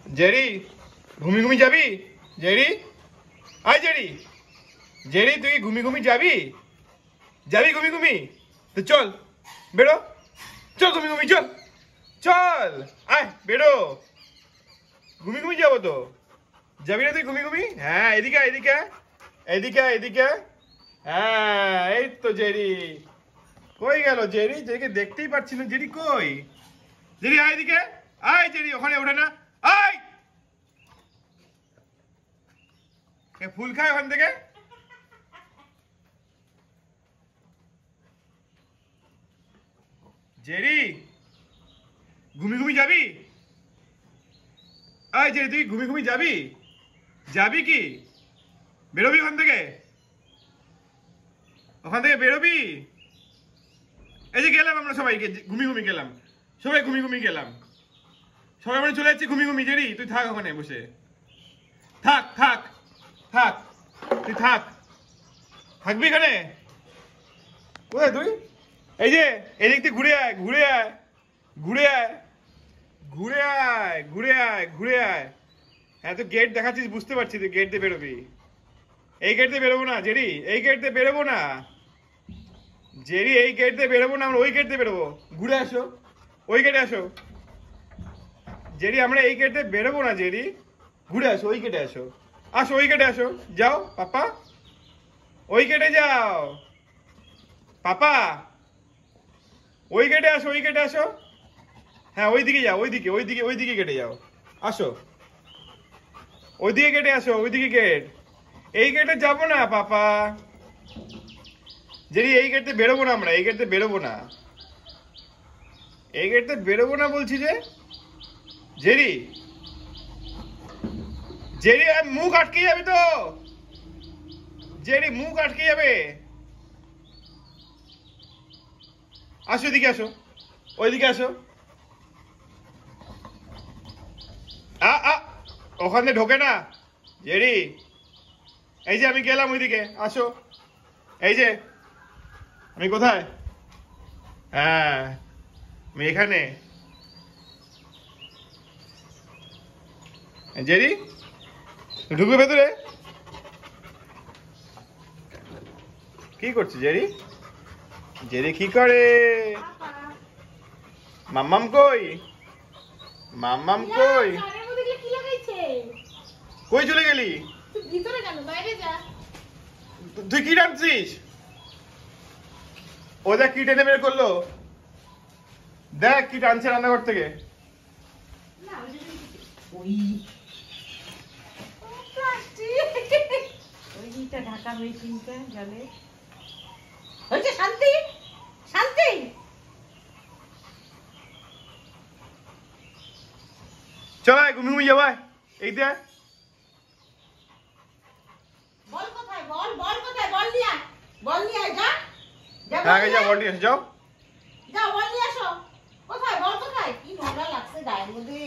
Jerry ঘুমি ঘুমি যাবি? Jerry আয় Jerry, Jerry তুই ঘুমি ঘুমি যাবি? যাবি ঘুমি ঘুমি? তো চল বেরো, চল ঘুমি ঘুমি চল, চল আয় বেরো, ঘুমি ঘুমি যাবো তো। যাবি না তুই ঘুমি ঘুমি? হ্যাঁ এদিকে এদিকে এদিকে এদিকে, হ্যাঁ এই তো জেরি। কই গেল জেরি? জেরিকে দেখতেই পাচ্ছি না। জেরি কই? জেরি আয় এদিকে, আয় জেরি, ওখানে ওঠে না, আয় ফুল খায় ওখান থেকে। জেরি ঘুমি ঘুমি যাবি? আয় জেরি তুই ঘুমি ঘুমি যাবি? যাবি কি? বেরোবি ওখান থেকে? ওখান থেকে বেরোবি? এই যে গেলাম আমরা সবাই ঘুমি ঘুমি গেলাম, সবাই ঘুমি ঘুমি গেলাম, সবাই আমরা চলে যাচ্ছি ঘুমি ঘুমি। জেরি তুই থাক ওখানে বসে, থাক থাক থাক, তুই থাক, থাকবি এখানে। কোথায় তুই? এই যে এদিক থেকে ঘুরে আয়, ঘুরে আয়, ঘুরে আয়, ঘুরে আয়, ঘুরে আয়, ঘুরে আয়। হ্যাঁ তো গেট দেখাচ্ছিস, বুঝতে পারছি তুই গেট দিয়ে বেরোবি। এই গেট দিয়ে বেরোবো না জেরি, এই গেট দিয়ে বেরোবো না জেরি, এই গেট দিয়ে বেরোবো না, আমরা ওই গেট দিয়ে বেরোবো। ঘুরে আসো, ওই গেটে আসো জেরি, আমরা এই গেট দিয়ে বেরোবো না জেরি, ঘুরে আসো, ওই গেটে আসো, আসো ওই গেটে আসো, যাও পাপা, ওই গেটে যাও পাপা, ওই গেটে আসো, ওই গেটে আসো, হ্যাঁ ওইদিকে যাও, ওইদিকে ওইদিকে ওইদিকে গেটে যাও, আসো ওইদিকে গেটে আসো, ওইদিকে গেট, এই গেটে যাবো না পাপা জেরি, এই গেটে বেরোবো না আমরা, এই গেটে বেরোবো না, এই গেটে বেরোবো না বলছি যে জেরি, জেরি মুখ আটকে যাবে তো জেরি, মুখ আটকে যাবে, আসো এদিকে আসো, ওইদিকে আসো, ওখানে ঢোকে না জেরি, এই যে আমি গেলাম ওইদিকে, আসো, এই যে আমি কোথায়, হ্যাঁ আমি এখানে, জেরি ঢুকবে ভেতরে, কি করছে জেরি? জেরি কি করে? মাম্মাম কই? মাম্মাম কই? কই চলে গেলি? তুই কি টানছিস? ও দেখ কি টেনে বের করলো, দেখ কি টানছে রান্নাঘর থেকে। ঢাকা হয়েছে জলে, হয়েছে শান্তি শান্তি। চল ঘুমি ঘুমি যাওয়া এই দেখ, বল কোথায়, বল বল কোথায়, বল নিয়ে আয়, বল নিয়ে আয়, যা আগে যাও, বল নিয়ে এসো, যাও যাও, বল নিয়ে আসো, কোথায় বল কোথায়, কি নোংরা লাগছে গায়ের মধ্যে,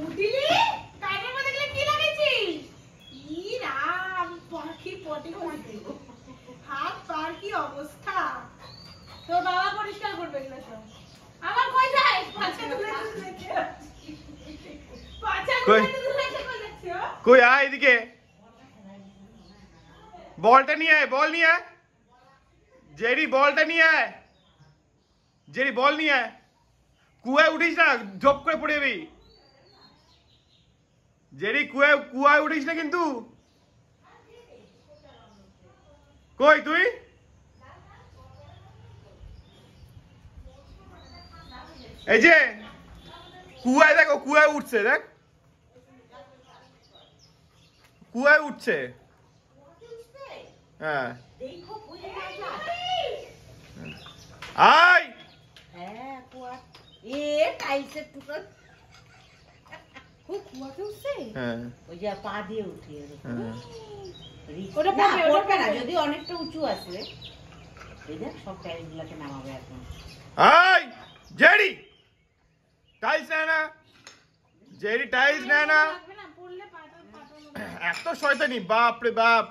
উঠিলি গায়ের মধ্যে গেলে কি লাগাইছিস? ই রাম, পাখি পটি করতে হাত পার কি অবস্থা, তোর বাবা পরিষ্কার করবে এগুলো সব। আমার কই যায় পাছা তুলে তুলে পাছা তুলে তুলে কই যাচ্ছে? কই আয় এদিকে, বলটা নিয়ে আয়, বল নিয়ে আয় জেরি, বলটা নিয়ে আয় জেরি, বল নিয়ে আয়, কুয়ায় উঠিস না, ঝপ করে পড়ে যাবি জেরি, কুয়ায় উঠিস না কিন্তু। কই তুই? এই যে কুয়ায় দেখো, কুয়ায় উঠছে, দেখ কুয়ায় উঠছে, হ্যাঁ আয়, হ্যাঁ কুয়া, এ টাইলসের টুকরো খুব কুয়াতে উঠছে, হ্যাঁ ওই যে পা দিয়ে উঠে, হ্যাঁ ওটা পড়বে না, যদি অনেকটা উঁচু আছে, এই দেখ সব টাইলস গুলাকে নামাবে এখন। আয় জেরি, টাইলস নেয় না জেরি, টাইলস নেয় না, এত শয়তানি, বাপ রে বাপ।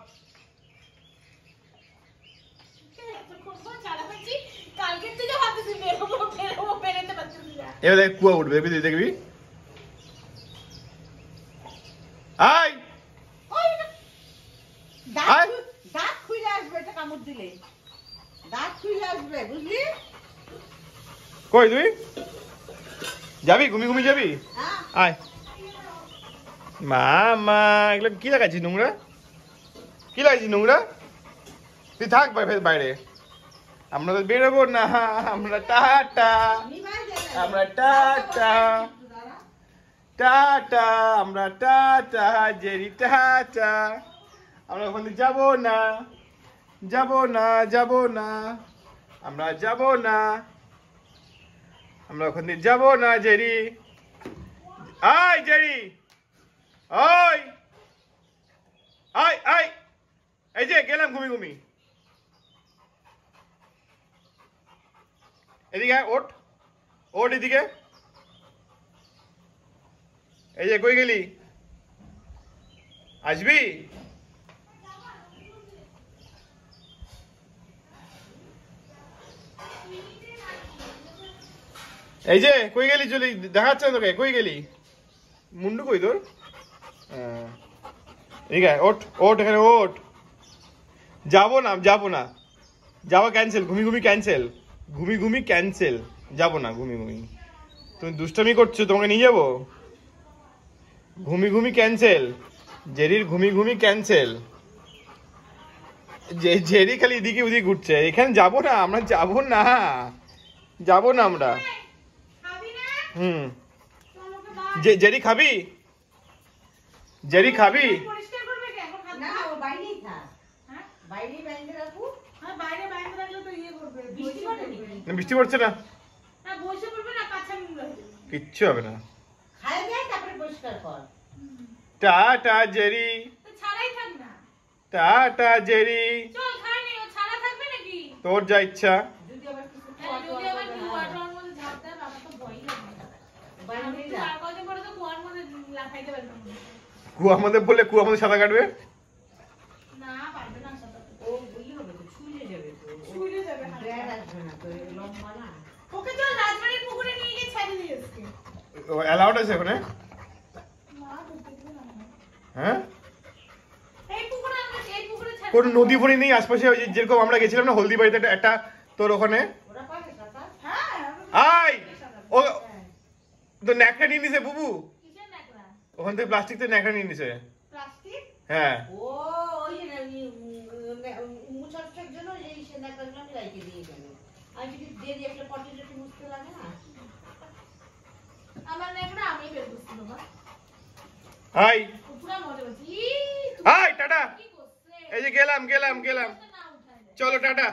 কালকে থেকে ভাবতেছি বেরোবো এবার দেখ কুয়া উঠবে, দেখবি তুই দেখবি। আয় আয়। দাঁত খুলে আসবে, এটা কামড় দিলে দাঁত খুলে আসবে, বুঝলি? কই তুই যাবি, ঘুমি ঘুমি যাবি? হ্যাঁ। আয় মা এগুলো কি লাগাইছিস নোংরা, কি লাগাইছিস নোংরা? তুই থাক বাইরে, আমরা তো বেরোবো না, আমরা টাটা, আমরা টাটা টাটা, আমরা টাটা জেরি টাটা, আমরা ওখান থেকে যাবো না, যাবো না, যাবো না, আমরা যাবো না, আমরা ওখান থেকে যাবো না জেরি। আয় জেরি, ওই আয় আয়, এই যে গেলাম ঘুমি ঘুমি। এদিকে আয়, ওঠ ওঠ এদিকে। এই যে কই গেলি, আসবি? এই যে কই গেলি, চলি দেখাচ্ছে না তোকে, কই গেলি? মুন্ডু কই তোর? ঠিক আছে, ওঠ ওঠ, এখানে ওঠ। যাবো না, যাবো না, যাওয়া ক্যান্সেল, ঘুমি ঘুমি ক্যান্সেল, ঘুমি ঘুমি ক্যান্সেল, যাবো না ঘুমি ঘুমি। তুমি দুষ্টামি করছো, তোমাকে নিয়ে যাবো? ঘুমি ঘুমি ক্যান্সেল, জেরির ঘুমি ঘুমি ক্যান্সেল। জেরি খালি এদিকে ওদিকে ঘুরছে, এখানে যাবো না, আমরা যাবো না, যাবো না আমরা। হুম, জেরি খাবি, জেরি খাবি? পরিষ্কার করবে কি এখন? খাবে না, ও বাইরেই থাক। হ্যাঁ বাইরেই বাইরে রাখো। হ্যাঁ, বাইরে বাইরে রাখলে তো ইয়ে করবে, বৃষ্টি পড়ে নি? বৃষ্টি পড়ছে না, না বসে পড়বে না, কাঁচা নোংরা হয়ে যাবে। কিচ্ছু হবে না। খাই দেয়, তারপরে পরিষ্কার কর। টাটা জেরি, তো ছাড়াই থাক না। টাটা জেরি, চল খাই নি, ও ছাড়া থাকবে নাকি? তোর যা ইচ্ছা। যদি আবার কিছু হ্যাঁ, যদি আবার কি ওয়াটার মধ্যে ঝাঁপ দেয়, বাবা তো ভয়ই লাগে। আমি বাইরেই তো রাখ। আর কদিন পরে তো কুয়ার মধ্যে লাফাইতে পারবে না। কুয়া আমাদের বললে কুয়া আমাদের সাঁতার কাটবে? না, পারবে না সাঁতার কাটতে। ও বুঝলি হবে তো, ছুঁয়ে যাবে তো। ছুঁড়ে যাবে হাত। ব্যাগ আসবে না তো, লম্বা না। ওকে চল রাজবাড়ির পুকুরে নিয়ে গিয়ে ছেড়ে দিয়ে আসবে। অ্যালাউড আছে ওখানে? মা ঢুকতে দেবে না মনে হয়। হ্যাঁ, এই পুকুরে ছেড়ে কোন দেবে। নদী ফদি নেই আশপাশে? ওই যে যেরকম আমরা গেছিলাম না হলদিবাড়িতে, একটা তোর ওখানে। ওরা পাবে সাঁতার? হ্যাঁ, আয় ও, তো ন্যাকড়া নিয়ে নিছে বুবু, কিসের ন্যাকড়া? ওখান থেকে প্লাস্টিক থেকে ন্যাকড়া নিয়ে নিছে। প্লাস্টিক? হ্যাঁ, ও ওই মুছার জন্য এই সেনাকাগুলো আমি রাইখে দিয়ে গেল। আমি যদি দেরি একটা পটি টটি মুছতে লাগে না। আমার ন্যাকড়া আমি বের করছি বাবা। আয় ও পুরো মজা হচ্ছে। আয় টাটা, কি করছে? এই যে গেলাম গেলাম গেলাম, না উঠাই দেয়। চলো টাটা।